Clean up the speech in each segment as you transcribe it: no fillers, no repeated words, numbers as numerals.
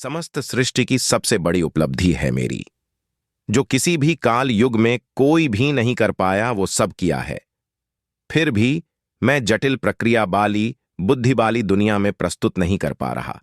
समस्त सृष्टि की सबसे बड़ी उपलब्धि है मेरी। जो किसी भी काल युग में कोई भी नहीं कर पाया वो सब किया है। फिर भी मैं जटिल प्रक्रिया वाली बुद्धि वाली दुनिया में प्रस्तुत नहीं कर पा रहा।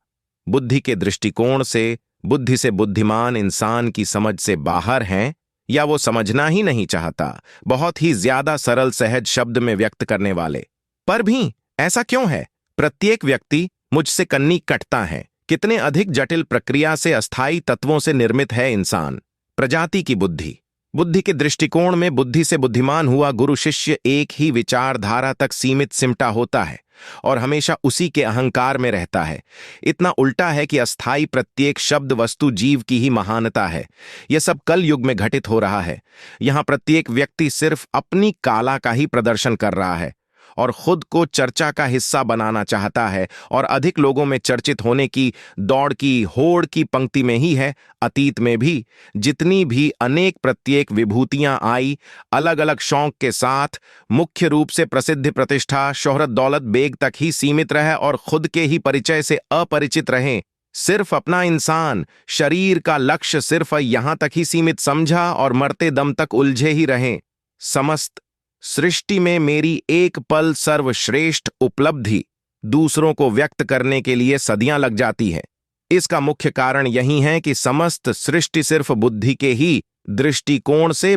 बुद्धि के दृष्टिकोण से, बुद्धि से बुद्धिमान इंसान की समझ से बाहर हैं, या वो समझना ही नहीं चाहता। बहुत ही ज्यादा सरल सहज शब्द में व्यक्त करने वाले। पर भी ऐसा क्यों है? प्रत्येक व्यक्ति मुझसे कन्नी कटता है। कितने अधिक जटिल प्रक्रिया से, अस्थायी तत्वों से निर्मित है इंसान। प्रजाति की बुद्धि। बुद्धि के दृष्टिकोण में बुद्धि से बुद्धिमान हुआ गुरु शिष्य एक ही विचारधारा तक सीमित सिमटा होता है और हमेशा उसी के अहंकार में रहता है। इतना उल्टा है कि अस्थायी प्रत्येक शब्द वस्तु जीव की ही महानता है। यह सब कल युग में घटित हो रहा है। यहां प्रत्येक व्यक्ति सिर्फ अपनी काला का ही प्रदर्शन कर रहा है और खुद को चर्चा का हिस्सा बनाना चाहता है और अधिक लोगों में चर्चित होने की दौड़ की होड़ की पंक्ति में ही है। अतीत में भी जितनी भी अनेक प्रत्येक विभूतियां आई, अलग अलग शौक के साथ, मुख्य रूप से प्रसिद्धि, प्रतिष्ठा, शोहरत, दौलत, बेग तक ही सीमित रहे और खुद के ही परिचय से अपरिचित रहें। सिर्फ अपना इंसान, शरीर का लक्ष्य सिर्फ यहां तक ही सीमित समझा और मरते दम तक उलझे ही रहें। समस्त सृष्टि में मेरी एक पल सर्वश्रेष्ठ उपलब्धि दूसरों को व्यक्त करने के लिए सदियां लग जाती है। इसका मुख्य कारण यही है कि समस्त सृष्टि सिर्फ बुद्धि के ही दृष्टिकोण से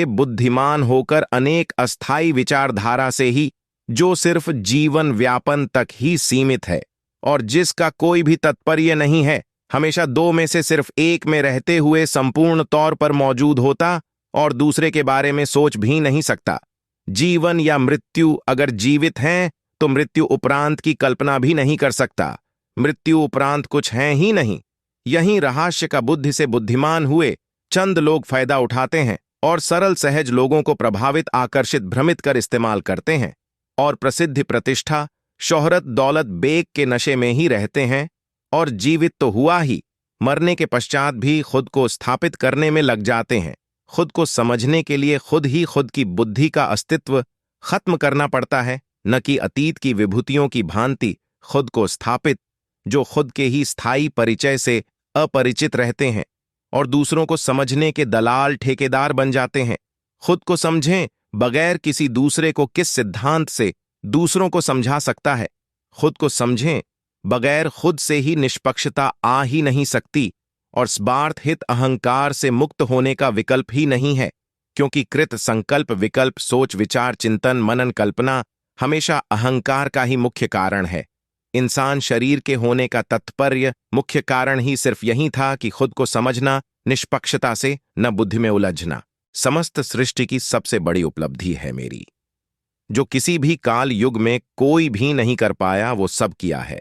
बुद्धिमान होकर अनेक अस्थायी विचारधारा से ही, जो सिर्फ जीवन व्यापन तक ही सीमित है और जिसका कोई भी तात्पर्य नहीं है, हमेशा दो में से सिर्फ एक में रहते हुए संपूर्ण तौर पर मौजूद होता और दूसरे के बारे में सोच भी नहीं सकता। जीवन या मृत्यु, अगर जीवित हैं तो मृत्यु उपरांत की कल्पना भी नहीं कर सकता। मृत्यु उपरांत कुछ है ही नहीं। यही रहस्य का बुद्धि से बुद्धिमान हुए चंद लोग फायदा उठाते हैं और सरल सहज लोगों को प्रभावित, आकर्षित, भ्रमित कर इस्तेमाल करते हैं और प्रसिद्धि, प्रतिष्ठा, शोहरत, दौलत, बेग के नशे में ही रहते हैं। और जीवित तो हुआ ही, मरने के पश्चात भी खुद को स्थापित करने में लग जाते हैं। खुद को समझने के लिए खुद ही खुद की बुद्धि का अस्तित्व खत्म करना पड़ता है, न कि अतीत की विभूतियों की भांति खुद को स्थापित, जो खुद के ही स्थायी परिचय से अपरिचित रहते हैं और दूसरों को समझने के दलाल, ठेकेदार बन जाते हैं। खुद को समझें बगैर किसी दूसरे को किस सिद्धांत से दूसरों को समझा सकता है। खुद को समझें बगैर खुद से ही निष्पक्षता आ ही नहीं सकती और स्वार्थ हित अहंकार से मुक्त होने का विकल्प ही नहीं है, क्योंकि कृत संकल्प, विकल्प, सोच, विचार, चिंतन, मनन, कल्पना हमेशा अहंकार का ही मुख्य कारण है। इंसान शरीर के होने का तात्पर्य, मुख्य कारण ही सिर्फ यही था कि खुद को समझना, निष्पक्षता से न बुद्धि में उलझना। समस्त सृष्टि की सबसे बड़ी उपलब्धि है मेरी। जो किसी भी काल युग में कोई भी नहीं कर पाया वो सब किया है।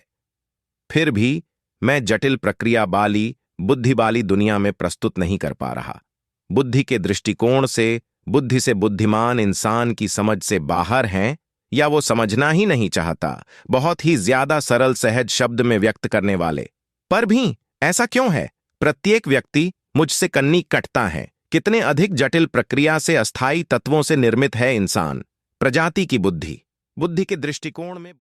फिर भी मैं जटिल प्रक्रिया वाली बुद्धि वाली दुनिया में प्रस्तुत नहीं कर पा रहा। बुद्धि के दृष्टिकोण से, बुद्धि से बुद्धिमान इंसान की समझ से बाहर हैं, या वो समझना ही नहीं चाहता। बहुत ही ज्यादा सरल सहज शब्द में व्यक्त करने वाले। पर भी ऐसा क्यों है? प्रत्येक व्यक्ति मुझसे कन्नी कटता है। कितने अधिक जटिल प्रक्रिया से, अस्थायी तत्वों से निर्मित है इंसान। प्रजाति की बुद्धि। बुद्धि के दृष्टिकोण में